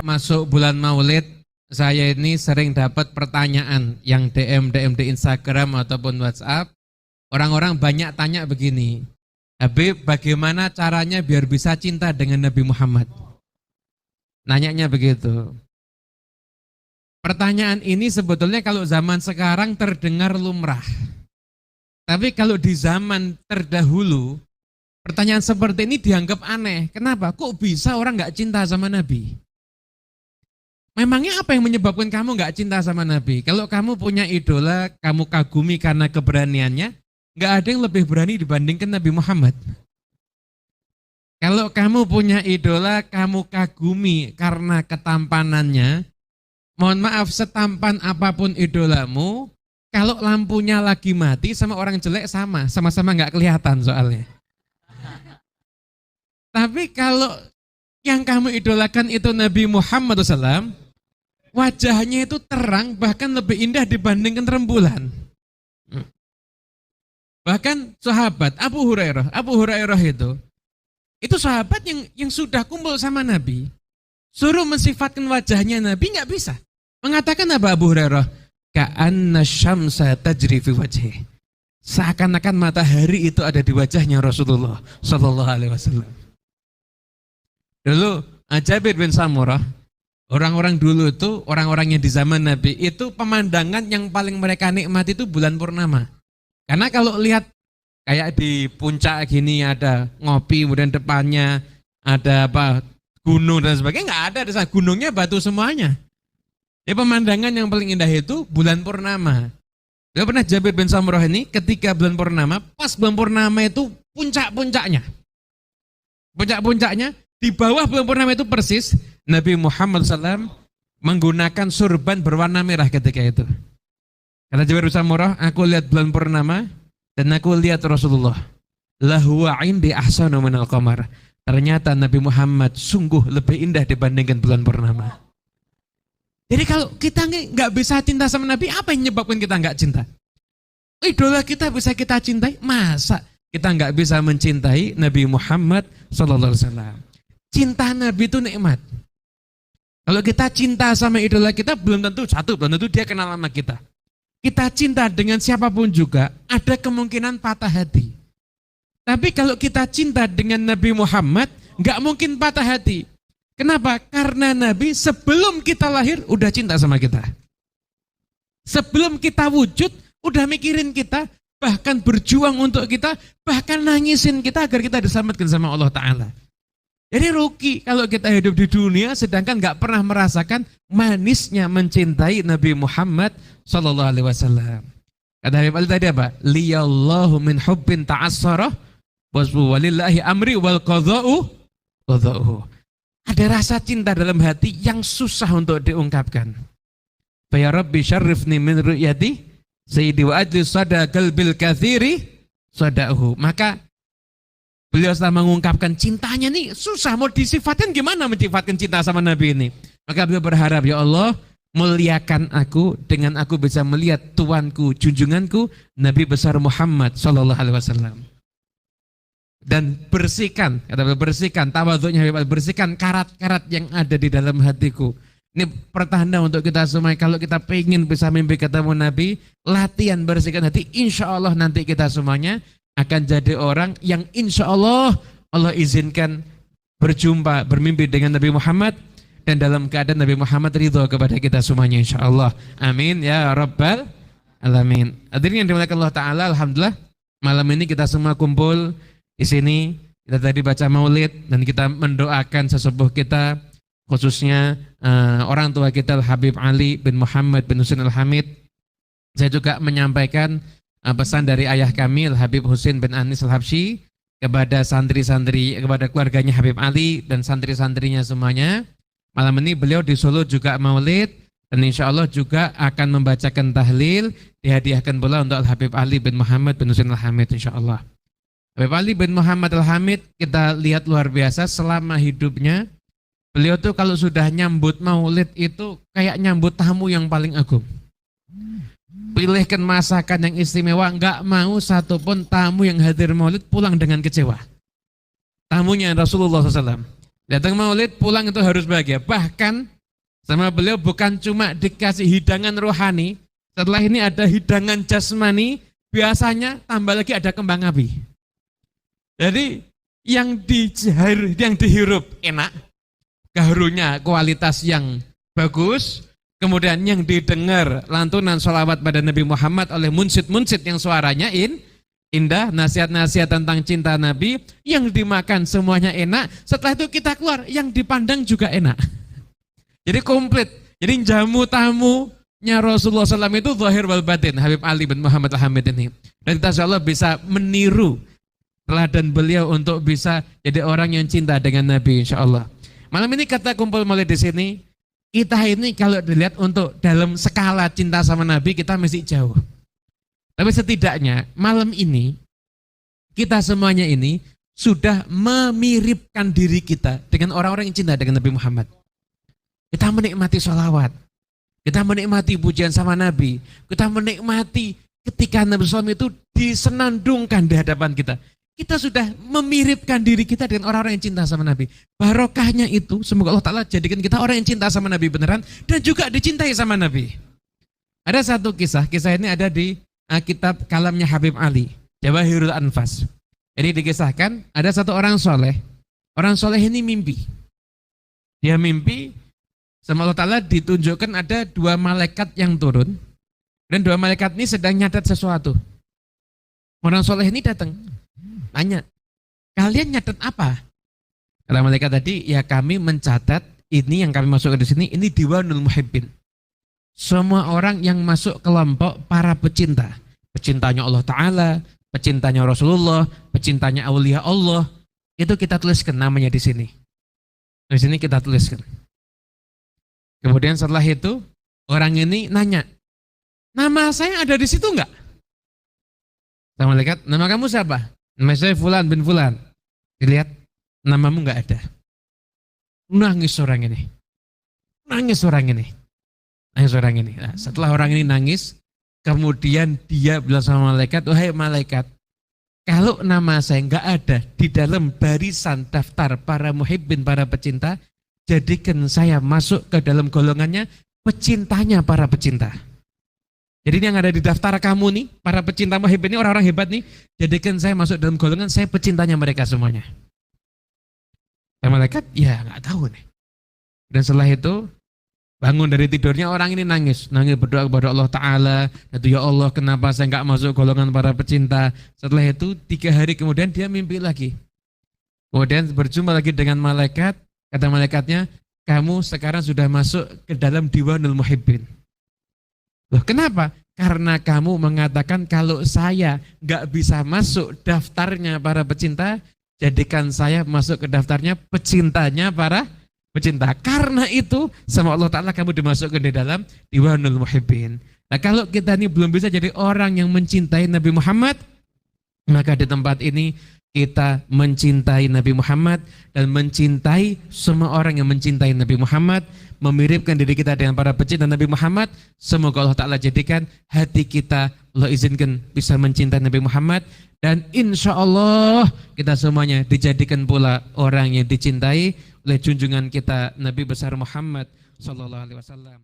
masuk bulan Maulid, saya ini sering dapat pertanyaan yang DM di Instagram ataupun WhatsApp. Orang-orang banyak tanya begini, Habib, bagaimana caranya biar bisa cinta dengan Nabi Muhammad? Nanyanya begitu. Pertanyaan ini sebetulnya kalau zaman sekarang terdengar lumrah. Tapi kalau di zaman terdahulu, pertanyaan seperti ini dianggap aneh. Kenapa? Kok bisa orang nggak cinta sama Nabi? Memangnya apa yang menyebabkan kamu nggak cinta sama Nabi? Kalau kamu punya idola, kamu kagumi karena keberaniannya, nggak ada yang lebih berani dibandingkan Nabi Muhammad. Kalau kamu punya idola, kamu kagumi karena ketampanannya, mohon maaf, setampan apapun idolamu, kalau lampunya lagi mati sama orang jelek sama-sama nggak kelihatan soalnya. Tapi kalau yang kamu idolakan itu Nabi Muhammad SAW, wajahnya itu terang, bahkan lebih indah dibandingkan rembulan. Bahkan sahabat Abu Hurairah itu sahabat yang sudah kumpul sama Nabi, suruh mensifatkan wajahnya Nabi nggak bisa. Mengatakan apa Abu Hurairah? Ka'anna syamsa tajri fi wajhi. Seakan-akan matahari itu ada di wajahnya Rasulullah sallallahu alaihi wasallam. Dulu Jabir bin Samurah, orang-orang dulu itu, orang-orang yang di zaman Nabi itu pemandangan yang paling mereka nikmati itu bulan purnama. Karena kalau lihat kayak di puncak gini ada ngopi, kemudian depannya ada apa gunung dan sebagainya, nggak ada, di sana gunungnya batu semuanya. Ya, pemandangan yang paling indah itu bulan purnama. Dia pernah Jabir bin Samurah ini ketika bulan purnama, pas bulan purnama itu puncak-puncaknya. Puncak-puncaknya di bawah bulan purnama itu persis Nabi Muhammad SAW menggunakan surban berwarna merah ketika itu. Kata Jabir bin Samurah, aku lihat bulan purnama dan aku lihat Rasulullah. Lahuwa indi ahsanu minal qamar. Ternyata Nabi Muhammad sungguh lebih indah dibandingkan bulan purnama. Jadi kalau kita nggak bisa cinta sama Nabi, apa yang menyebabkan kita nggak cinta? Idola kita bisa kita cintai, masa kita nggak bisa mencintai Nabi Muhammad SAW? Cinta Nabi itu nikmat. Kalau kita cinta sama idola kita, belum tentu dia kenal sama kita. Kita cinta dengan siapapun juga, ada kemungkinan patah hati. Tapi kalau kita cinta dengan Nabi Muhammad, nggak mungkin patah hati. Kenapa? Karena Nabi sebelum kita lahir udah cinta sama kita. Sebelum kita wujud, udah mikirin kita, bahkan berjuang untuk kita, bahkan nangisin kita agar kita diselamatkan sama Allah Ta'ala. Jadi rugi kalau kita hidup di dunia sedangkan nggak pernah merasakan manisnya mencintai Nabi Muhammad Sallallahu Alaihi Wasallam. Kata Habib Ali tadi apa? Liyallahu min hubbin ta'assarah walillahi amri wal qadha'u. Ada rasa cinta dalam hati yang susah untuk diungkapkan. Ya Rabbi syarrifni min ru'yati sayyidi wa ajli sada qalbil kathiri sadahu. Maka beliau setelah mengungkapkan cintanya nih susah mau disifatkan, gimana mensifatkan cinta sama Nabi ini. Maka beliau berharap, ya Allah muliakan aku dengan aku bisa melihat tuanku, junjunganku Nabi besar Muhammad sallallahu alaihi wasallam. Dan bersihkan, kata beliau, bersihkan tawadhu'nya, bersihkan karat-karat yang ada di dalam hatiku. Ini pertanda untuk kita semua, kalau kita pengen bisa mimpi ketemu Nabi, latihan bersihkan hati, insya Allah nanti kita semuanya akan jadi orang yang insya Allah Allah izinkan berjumpa, bermimpi dengan Nabi Muhammad, dan dalam keadaan Nabi Muhammad ridho kepada kita semuanya insya Allah. Amin ya Rabbal Alamin. Hadirin yang dimuliakan Allah Ta'ala, alhamdulillah malam ini kita semua kumpul di sini. Kita tadi baca maulid dan kita mendoakan sesepuh kita, khususnya orang tua kita Habib Ali bin Muhammad bin Husain Al-Hamid. Saya juga menyampaikan pesan dari ayah kami Habib Husain bin Anis Al-Habsyi kepada santri-santri, kepada keluarganya Habib Ali dan santri-santrinya semuanya. Malam ini beliau di Solo juga maulid dan insya Allah juga akan membacakan tahlil, dihadiahkan pula untuk Habib Ali bin Muhammad bin Husain Al-Hamid insya Allah. Habib Ali bin Muhammad Al-Hamid kita lihat luar biasa selama hidupnya. Beliau tuh kalau sudah nyambut maulid itu kayak nyambut tamu yang paling agung. Pilihkan masakan yang istimewa, nggak mau satupun tamu yang hadir maulid pulang dengan kecewa. Tamunya Rasulullah SAW. Datang maulid pulang itu harus bahagia. Bahkan sama beliau bukan cuma dikasih hidangan rohani, setelah ini ada hidangan jasmani, biasanya tambah lagi ada kembang api. Jadi yang dihirup enak, gaharunya kualitas yang bagus, kemudian yang didengar lantunan sholawat pada Nabi Muhammad oleh munsid-munsid yang suaranya indah, nasihat-nasihat tentang cinta Nabi, yang dimakan semuanya enak, setelah itu kita keluar, yang dipandang juga enak. Jadi komplit, jadi jamu tamunya Rasulullah SAW itu zahir wal batin, Habib Ali bin Muhammad Al-Hamid ini. Dan kita insya Allah bisa meniru teladan beliau untuk bisa jadi orang yang cinta dengan Nabi insya Allah. Malam ini kita kumpul mulai di sini, kita ini kalau dilihat untuk dalam skala cinta sama Nabi kita masih jauh. Tapi setidaknya malam ini kita semuanya ini sudah memiripkan diri kita dengan orang-orang yang cinta dengan Nabi Muhammad. Kita menikmati sholawat, kita menikmati pujian sama Nabi, kita menikmati ketika Nabi SAW itu disenandungkan di hadapan kita. Kita sudah memiripkan diri kita dengan orang-orang yang cinta sama Nabi. Barokahnya itu, semoga Allah Ta'ala jadikan kita orang yang cinta sama Nabi beneran dan juga dicintai sama Nabi. Ada satu kisah ini ada di kitab kalamnya Habib Ali, Jawahirul Anfas. Jadi dikisahkan ada satu orang soleh ini mimpi. Dia mimpi, sama Allah Ta'ala ditunjukkan ada dua malaikat yang turun, dan dua malaikat ini sedang nyatet sesuatu. Orang soleh ini datang, tanya, kalian nyatet apa? Kata malaikat tadi, ya kami mencatat ini yang kami masukkan di sini, ini Diwanul Muhibbin. Semua orang yang masuk kelompok para pecinta, pecintanya Allah Ta'ala, pecintanya Rasulullah, pecintanya Aulia Allah, itu kita tuliskan namanya di sini. Di sini kita tuliskan. Kemudian setelah itu orang ini nanya, nama saya ada di situ enggak? Sama malaikat, nama kamu siapa? Nama saya Fulan bin Fulan. Dilihat, namamu enggak ada. Nangis orang ini. Nah, setelah orang ini nangis, kemudian dia bilang sama malaikat, wahai malaikat, kalau nama saya enggak ada di dalam barisan daftar para muhibbin, para pecinta, jadikan saya masuk ke dalam golongannya pecintanya para pecinta. Jadi yang ada di daftar kamu nih, para pecinta muhibbin ini orang-orang hebat nih, jadikan saya masuk dalam golongan saya pecintanya mereka semuanya. Dan malaikat, ya nggak tahu nih. Dan setelah itu bangun dari tidurnya orang ini nangis berdoa kepada Allah Ta'ala, ya Allah kenapa saya nggak masuk golongan para pecinta. Setelah itu 3 hari kemudian dia mimpi lagi. Kemudian berjumpa lagi dengan malaikat, kata malaikatnya, kamu sekarang sudah masuk ke dalam Diwanul Muhibbin. Loh kenapa? Karena kamu mengatakan kalau saya nggak bisa masuk daftarnya para pecinta, jadikan saya masuk ke daftarnya pecintanya para pecinta. Karena itu sama Allah Ta'ala kamu dimasukkan di dalam Diwanul Muhibbin. Nah kalau kita ini belum bisa jadi orang yang mencintai Nabi Muhammad, maka di tempat ini kita mencintai Nabi Muhammad dan mencintai semua orang yang mencintai Nabi Muhammad, memiripkan diri kita dengan para pecinta Nabi Muhammad. Semoga Allah Ta'ala jadikan hati kita, Allah izinkan bisa mencintai Nabi Muhammad, dan insya Allah kita semuanya dijadikan pula orang yang dicintai oleh junjungan kita Nabi besar Muhammad Sallallahu Alaihi Wasallam.